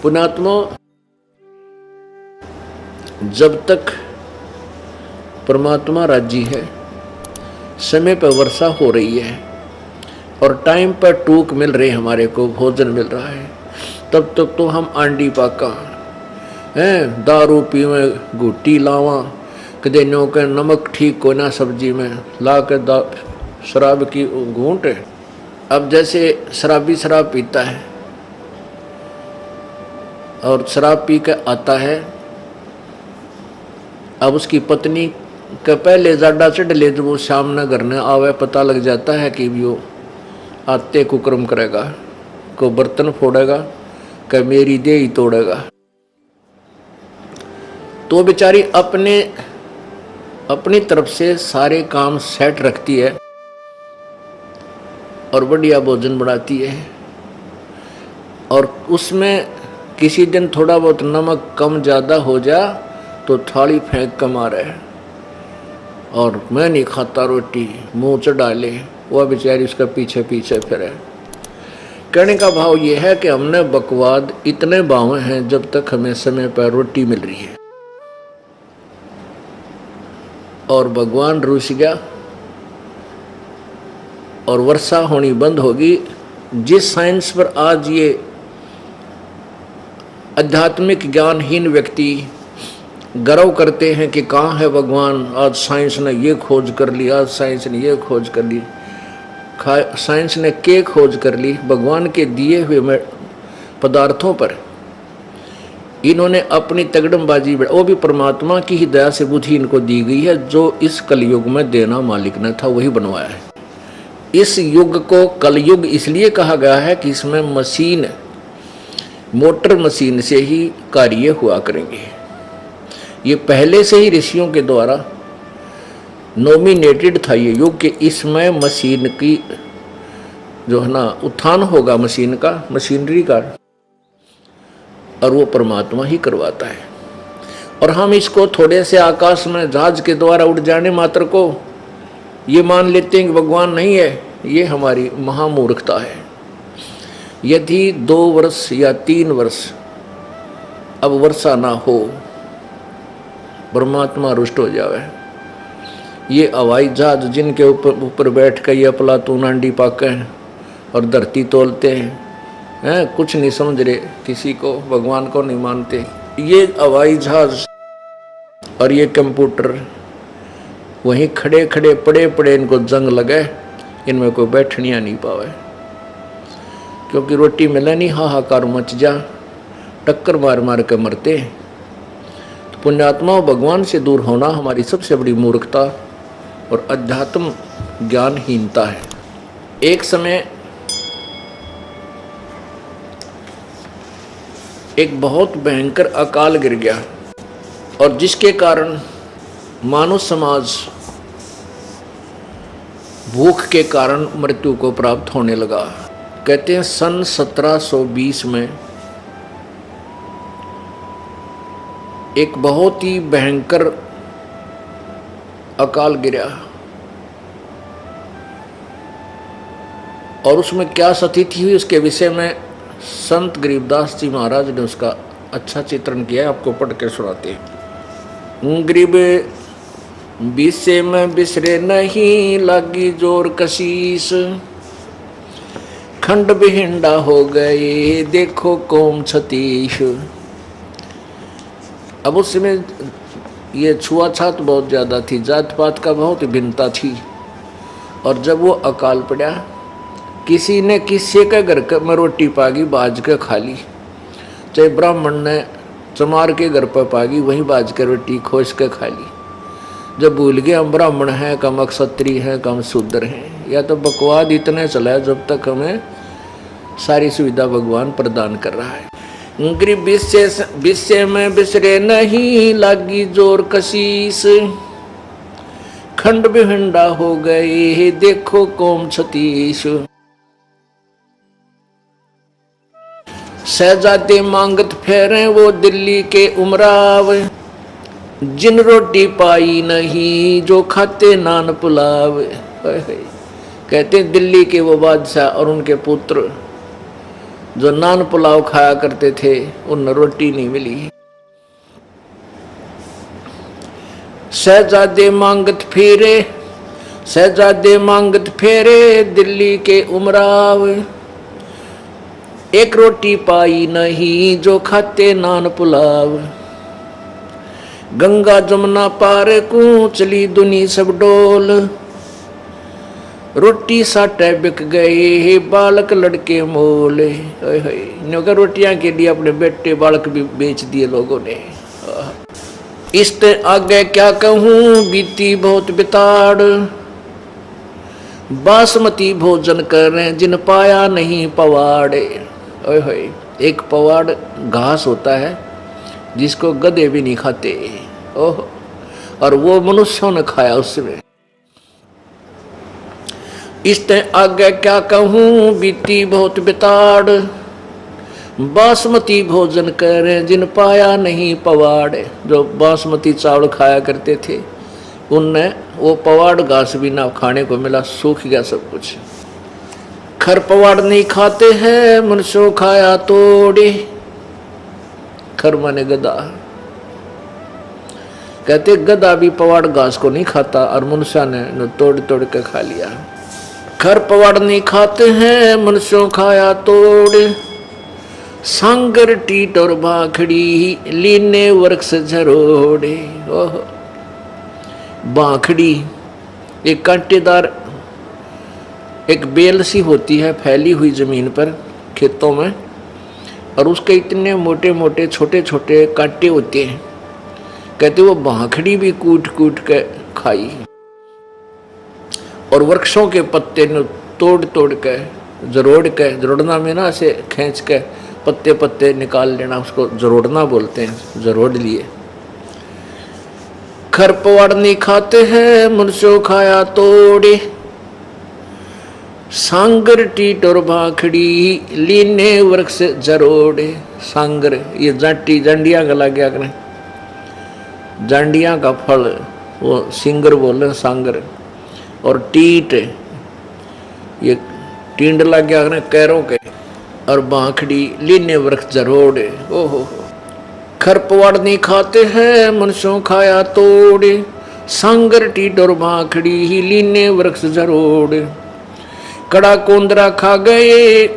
पुण्यात्मा, जब तक परमात्मा राजी है, समय पर वर्षा हो रही है और टाइम पर टूक मिल रही, हमारे को भोजन मिल रहा है, तब तक तो हम आंडी पाका हैं, दारू पीवे, घुट्टी लावा, कदे नो के नमक ठीक को ना सब्जी में ला के शराब की घूंट। अब जैसे शराबी शराब पीता है और शराब पी के आता है, अब उसकी पत्नी के पहले ज़्यादा चढ़ ले, जब वो शाम न घर न आवे, पता लग जाता है कि वो आते कुकर्म करेगा, को बर्तन फोड़ेगा, कि मेरी देह ही तोड़ेगा। तो बेचारी अपनी तरफ से सारे काम सेट रखती है और बढ़िया भोजन बनाती है, और उसमें किसी दिन थोड़ा बहुत नमक कम ज़्यादा हो जा तो थाली फेंक कर मारे और मैं नहीं खाता रोटी, मुंह चढ़ा ले, वह बेचारी उसका पीछे पीछे फिरे। कहने का भाव ये है कि हमने बकवाद इतने बावे हैं जब तक हमें समय पर रोटी मिल रही है, और भगवान रुस गया और वर्षा होनी बंद होगी। जिस साइंस पर आज ये आध्यात्मिक ज्ञानहीन व्यक्ति गर्व करते हैं कि कहाँ है भगवान, आज साइंस ने ये खोज कर ली, आज साइंस ने ये खोज कर ली, साइंस ने क्या खोज कर ली, भगवान के दिए हुए पदार्थों पर इन्होंने अपनी तगड़मबाजी, वो भी परमात्मा की ही दया से बुद्धि इनको दी गई है, जो इस कलयुग में देना मालिक ने था वही बनवाया है। इस युग को कलयुग इसलिए कहा गया है कि इसमें मशीन, मोटर मशीन से ही कार्य हुआ करेंगे। ये पहले से ही ऋषियों के द्वारा नॉमिनेटेड था ये युग कि इसमें मशीन की जो है ना उत्थान होगा, मशीन का, मशीनरी का, और वो परमात्मा ही करवाता है। और हम इसको थोड़े से आकाश में जहाज के द्वारा उड़ जाने मात्र को ये मान लेते हैं कि भगवान नहीं है, ये हमारी महामूर्खता है। यदि 2 वर्ष या 3 वर्ष अब वर्षा ना हो, परमात्मा रुष्ट हो जावे, ये हवाई जहाज जिनके ऊपर बैठ कर ये अफलातून आंडी पाके और धरती तोलते हैं, कुछ नहीं समझ रहे, किसी को, भगवान को नहीं मानते। ये हवाई जहाज और ये कंप्यूटर वहीं खड़े खड़े पड़े पड़े इनको जंग लगे, इनमें कोई बैठनिया नहीं पावे, क्योंकि रोटी मिले नहीं, हाहाकार मच जा, टक्कर मार मार कर मरते। तो पुण्यात्मा भगवान से दूर होना हमारी सबसे बड़ी मूर्खता और अध्यात्म ज्ञानहीनता है। एक समय एक बहुत भयंकर अकाल गिर गया और जिसके कारण मानव समाज भूख के कारण मृत्यु को प्राप्त होने लगा। कहते हैं सन 1720 में एक बहुत ही भयंकर अकाल गिरा, और उसमें क्या स्थिति हुई उसके विषय में संत गरीबदास जी महाराज ने उसका अच्छा चित्रण किया है, आपको पढ़ के सुनाते हैं। गरीब विषय में बिसरे नहीं, लागी जोर कशीस, खंड बिहिंडा हो गए, देखो कौम छतीश। अब उस समय ये छुआछात बहुत ज़्यादा थी, जात पात का बहुत भिन्नता थी, और जब वो अकाल पड़ा, किसी ने किसी के घर में रोटी पागी बाज के खा ली, चाहे ब्राह्मण ने चमार के घर पर पागी वहीं बाज के रोटी खोज के खा ली। जब भूल गए हम ब्राह्मण हैं, कम क्षत्रिय हैं, कम शूद्र हैं, या तो बकवाद इतने चला है जब तक हमें सारी सुविधा भगवान प्रदान कर रहा है। गरीब विषय में बिसरे नहीं, लागी जोर कशीस, खंड बिहिंडा हो गए, देखो कौम छतीश। शहजादे मांगत फेरे वो दिल्ली के उमराव, जिन रोटी पाई नहीं जो खाते नान पुलाव। कहते दिल्ली के वो बादशाह और उनके पुत्र जो नान पुलाव खाया करते थे उन्हें रोटी नहीं मिली। शहजादे मांगत फिरे, शहजादे मांगत फेरे दिल्ली के उमराव, एक रोटी पाई नहीं जो खाते नान पुलाव। गंगा जमुना पार को चली दुनी सब डोल, रोटी साटे बिक गए बालक लड़के मोल। रोटियां के लिए अपने बेटे बालक भी बेच दिए लोगों ने। इसते आगे क्या कहूं बीती बहुत बिताड़, बासमती भोजन करें जिन पाया नहीं पवाड़े। एक पवाड़ घास होता है जिसको गधे भी नहीं खाते, ओह, और वो मनुष्यों ने खाया उसमें। इसते आगे क्या कहूं बीती बहुत बिताड़, बासमती भोजन करें जिन पाया नहीं पवाड़। जो बासमती चावल खाया करते थे उनने वो पवाड़ घास भी ना खाने को मिला, सूख गया सब कुछ। खर पवाड़ नहीं खाते हैं मनुष्यों खाया तोड़े, खर माने गधा, कहते गधा भी पवाड़ घास को नहीं खाता और मनुष्य ने तोड़ तोड़ के खा लिया। खर पवाड़ नहीं खाते हैं मनुष्यों खाया तोड़े, सांगर टीट और बाखड़ी लीने वृक्ष झरोड़े। ओह, बाखड़ी एक कांटेदार एक बेल सी होती है फैली हुई जमीन पर खेतों में, और उसके इतने मोटे मोटे छोटे छोटे कांटे होते हैं। कहते वो बाखड़ी भी कूट कूट के खाई, और वृक्षों के पत्ते ने तोड़ तोड़ के जरोड़ना में ना ऐसे खींच के पत्ते पत्ते निकाल लेना, उसको जरोड़ना बोलते हैं, जरोड़ लिए। खर पवाड़ नहीं खाते हैं मनुष्यों खाया तोड़े, सांगर टीट और भाखड़ी लीने वृक्ष जरोड़े। सांगर ये जाटी जांडिया का लग गया करें, जांडिया का फल वो सिंगर बोले सांगर, और टीट ये टींड लग गया करें कैरों के, और बाखड़ी लीने वृक्ष जरोड़े। ओहो, खर पवाड़ नहीं खाते हैं मनुष्यों खाया तोड़े, सांगर टीट और बाखड़ी ही लीने वृक्ष जरोड़े। कड़ा कोंदरा खा गए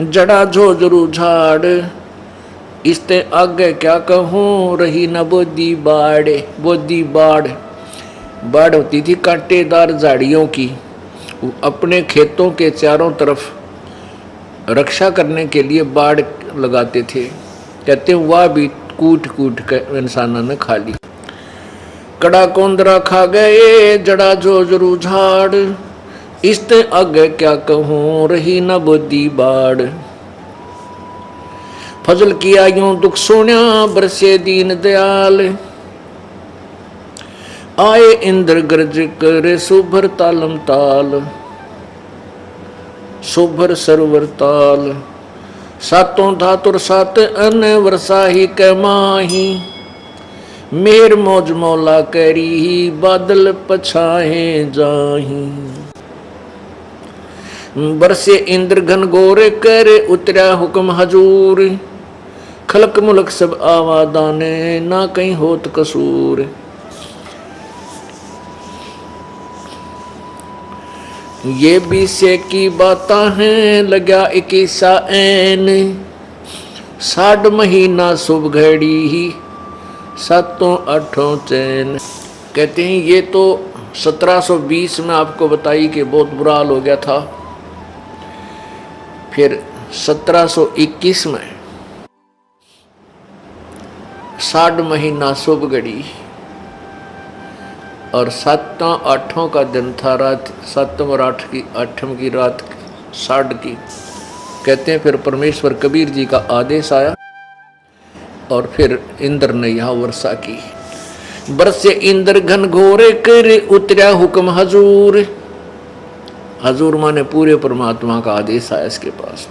जड़ा झोझरू झाड़, इसते आगे क्या कहूं रही न बोदी बाड़े। बोदी बाड़, बाड़ होती थी कांटेदार झाड़ियों की, अपने खेतों के चारों तरफ रक्षा करने के लिए बाड़ लगाते थे। कहते वह भी कूट कूट कर इंसानों ने खा ली। कड़ा कोंदरा खा गए जड़ा झोझरू झाड़, इसते आगे क्या कहूं रही न बोदी बाड़। फजल किया यूं दुख सोन्या बरसे दीन दयाल, आए इंद्र गर्ज करे सुभर तालम ताल। सुभर सरवर ताल, सातों धातुर सात अन वर्षा ही के माही, मेर मौज मौला करी बादल पछाए जाही। बरसे इंद्र घन गोरे करे उतरा हुक्म हजूर, खलक मुलक सब आवादाने ना कहीं होत कसूर। ये बीसे की बातां हैं लग्या 21 ऐन, 60 महीना शुभ घड़ी ही सातों आठों चैन। कहते हैं ये तो 1720 में आपको बताई कि बहुत बुरा हाल हो गया था। फिर 1721 में 60 महीना शुभ घड़ी और 7-8 का दिन था, रात 7 और 8 की रात 60 की। कहते हैं फिर परमेश्वर कबीर जी का आदेश आया और फिर इंद्र ने यहाँ वर्षा की। बरसे इंद्र घन घोरे करे उतरा हुक्म हजूर। हजूर माने पूरे परमात्मा का आदेश आया इसके पास।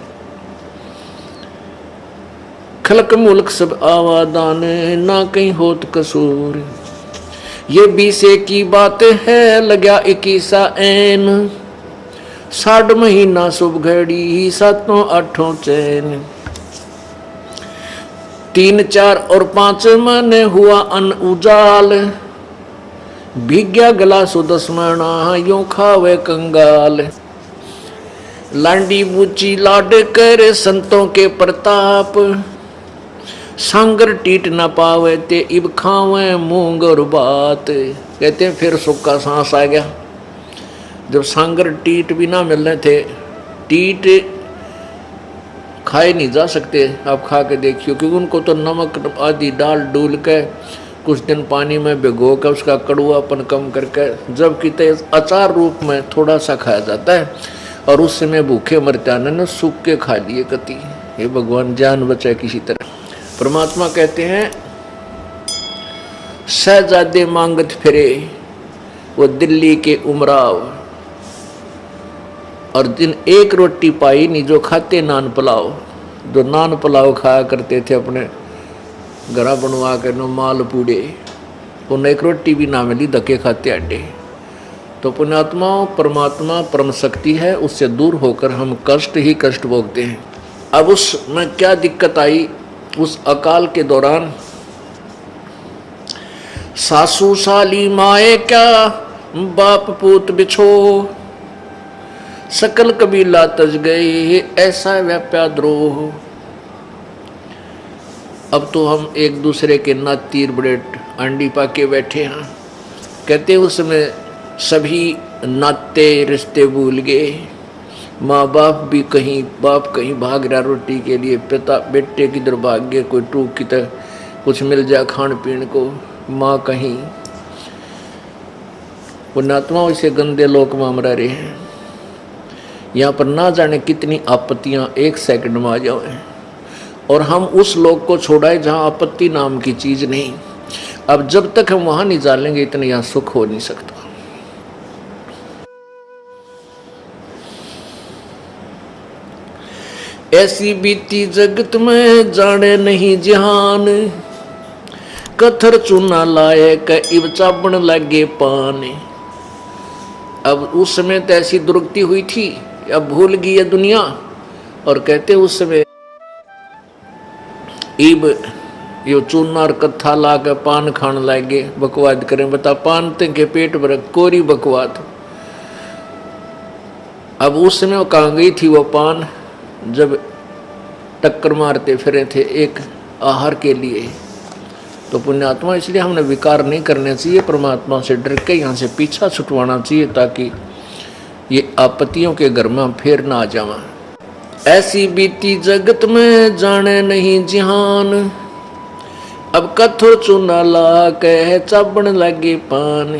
खलक मुल्क सब आवादान ना कहीं होत कसूर। ये बीसे की बात है लग्या 21 ऐन, साठ महीना शुभ घड़ी सातों आठों चैन, 3 4 और 5 मन हुआ अन उजाल, भीग्या गला सुदस्मणा यूं खावे कंगाल। लांडी बूची लाड कर संतों के प्रताप, सांगर टीट न पावे ते इब खावे मूंग और बात। कहते हैं फिर सुख का सांस आ गया, जब सांगर टीट भी ना मिलने थे। टीट खाए नहीं जा सकते, आप खा के देखियो, क्योंकि उनको तो नमक आदि डाल डूल के कुछ दिन पानी में भिगो कर उसका कड़ुआपन कम करके जब कि अचार रूप में थोड़ा सा खाया जाता है, और उस समय भूखे मरते न सूख के खा लिए कति। हे भगवान जान बचाए किसी तरह। परमात्मा कहते हैं शहजादे मांगत फिरे वो दिल्ली के उमराव, और दिन एक रोटी पाई नहीं जो खाते नान पुलाव। जो नान पुलाव खाया करते थे अपने घरा बनवा कर नो माल पूड़े, उन्हें एक रोटी भी ना मिली, धक्के खाते अड्डे। तो पुण्यात्माओं, परमात्मा परम शक्ति है, उससे दूर होकर हम कष्ट ही कष्ट भोगते हैं। अब उसमें क्या दिक्कत आई, उस अकाल के दौरान सासू साली माए क्या बाप पूत बिछो, सकल कबीला तज गए ऐसा व्याप्या द्रोह। अब तो हम एक दूसरे के नातीर बड़े अंडी पाके बैठे हैं। कहते उसमें सभी नाते रिश्ते भूल गए, माँ बाप भी कहीं, बाप कहीं भाग रहा रोटी के लिए, पिता बेटे किधर भाग गए, कोई टूक की तरह कुछ मिल जाए खान पीन को, माँ कहीं। पुण्यात्मा इसे गंदे लोक में हम रह रहे हैं। यहाँ पर ना जाने कितनी आपत्तियाँ एक सेकंड में आ जाए, और हम उस लोक को छोड़ाए जहाँ आपत्ति नाम की चीज नहीं। अब जब तक हम वहां नहीं जानेंगे इतना यहाँ सुख हो नहीं सकता। ऐसी बीती जगत में जाने नहीं जहान, कथर चूना लाए क इब चाबण लगे पान। अब उस समय तो ऐसी दुर्गति हुई थी, अब भूल गई है दुनिया। और कहते उस समय इब यो चूनार कथा ला के पान खान लागे, बकवाद करें। बता पान के पेट भर कोरी बकवाद। अब उस समय वो कहाँ गई थी वो पान, जब टक्कर मारते फिरे थे एक आहार के लिए। तो पुण्यात्मा, इसलिए हमने विकार नहीं करने चाहिए, परमात्मा से डर के यहाँ से पीछा छुटवाना चाहिए, ताकि ये आपत्तियों के घर में फिर ना आ जावा। ऐसी बीती जगत में जाने नहीं जिहान, अब कथो चूना ला कह चाबण लगे पान।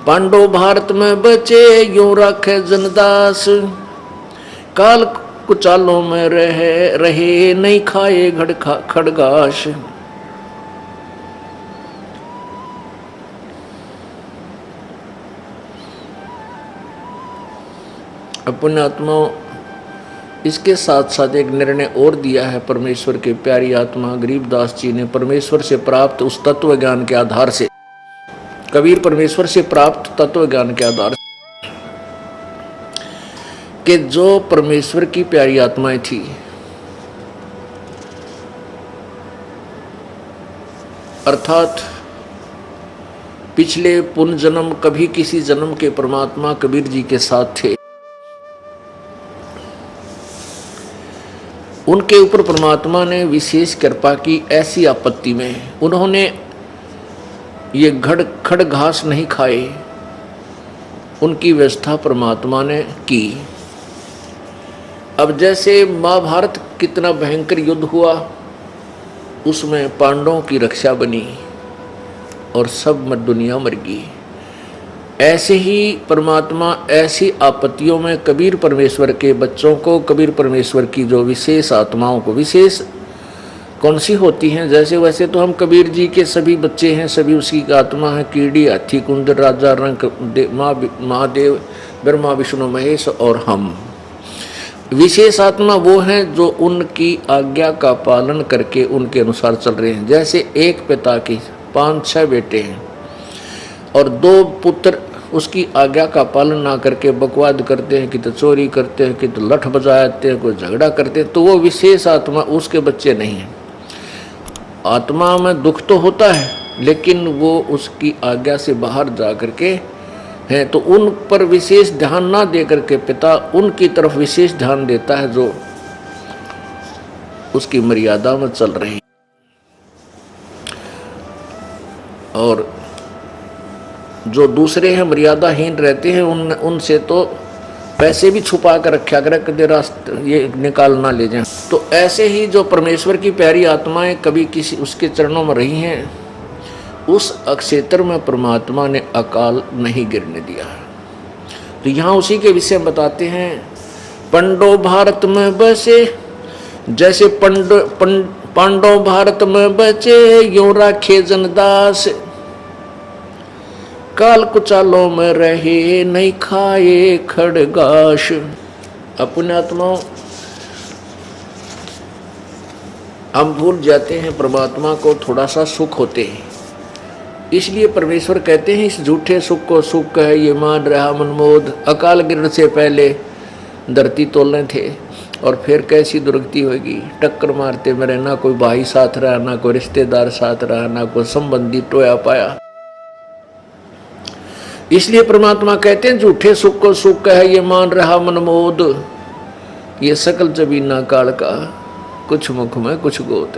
पांडव भारत में बचे यूं रखे जनदास, काल कुचालों में रहे नहीं खाए खड़गाश। अपने आत्माओं, इसके साथ साथ एक निर्णय और दिया है परमेश्वर के प्यारी आत्मा गरीबदास जी ने, परमेश्वर से प्राप्त उस तत्व ज्ञान के आधार से। कबीर परमेश्वर से प्राप्त तत्व ज्ञान के आधार से कि जो परमेश्वर की प्यारी आत्माएं थी, अर्थात पिछले पुण्य जन्म कभी किसी जन्म के परमात्मा कबीर जी के साथ थे, उनके ऊपर परमात्मा ने विशेष कृपा की। ऐसी आपत्ति में उन्होंने ये खड़ घास नहीं खाए, उनकी व्यवस्था परमात्मा ने की। अब जैसे महाभारत कितना भयंकर युद्ध हुआ, उसमें पांडवों की रक्षा बनी और सब दुनिया मर गई। ऐसे ही परमात्मा ऐसी आपत्तियों में कबीर परमेश्वर के बच्चों को, कबीर परमेश्वर की जो विशेष आत्माओं को, विशेष कौन सी होती हैं, जैसे वैसे तो हम कबीर जी के सभी बच्चे हैं, सभी उसी की आत्मा है। कीड़ी, हाथी, कुंदर, राजा, रंग, महादेव, ब्रह्मा, विष्णु, महेश और हम। विशेष आत्मा वो हैं जो उनकी आज्ञा का पालन करके उनके अनुसार चल रहे हैं। जैसे एक पिता की 5-6 बेटे हैं और 2 पुत्र उसकी आज्ञा का पालन ना करके बकवाद करते हैं, कि तो चोरी करते हैं, कि तो लठ बजाते हैं, कोई झगड़ा करते हैं, तो वो विशेष आत्मा उसके बच्चे नहीं हैं। आत्मा में दुख तो होता है, लेकिन वो उसकी आज्ञा से बाहर जा करके हैं, तो उन पर विशेष ध्यान ना दे करके पिता उनकी तरफ विशेष ध्यान देता है जो उसकी मर्यादा में चल रही। और जो दूसरे हैं मर्यादाहीन रहते हैं, उनसे तो पैसे भी छुपा कर रखा करे, कदे रास्ते ये निकाल ना ले जाएं। तो ऐसे ही जो परमेश्वर की प्यारी आत्माएं कभी किसी उसके चरणों में रही हैं, उस क्षेत्र में परमात्मा ने अकाल नहीं गिरने दिया। तो यहाँ उसी के विषय में बताते हैं, पंडो भारत में बसे, जैसे पांडव भारत में बचे, यूं राखे जनदास, काल कुचालों में रहे, नहीं खाए खड़गाश। अपने आत्माओं, हम भूल जाते हैं परमात्मा को, थोड़ा सा सुख होते हैं, इसलिए परमेश्वर कहते हैं इस झूठे सुख को सुख है ये मान रहा मनमोद। अकाल गिरने से पहले धरती तोलने थे, और फिर कैसी दुर्गति होगी, टक्कर मारते मेरे, ना कोई भाई साथ रहा, ना कोई रिश्तेदार साथ रहा, ना कोई संबंधी टोया पाया। इसलिए परमात्मा कहते हैं झूठे सुख को सुख है ये मान रहा मनमोद, ये सकल जबीना काल का, कुछ मुख में कुछ गोद।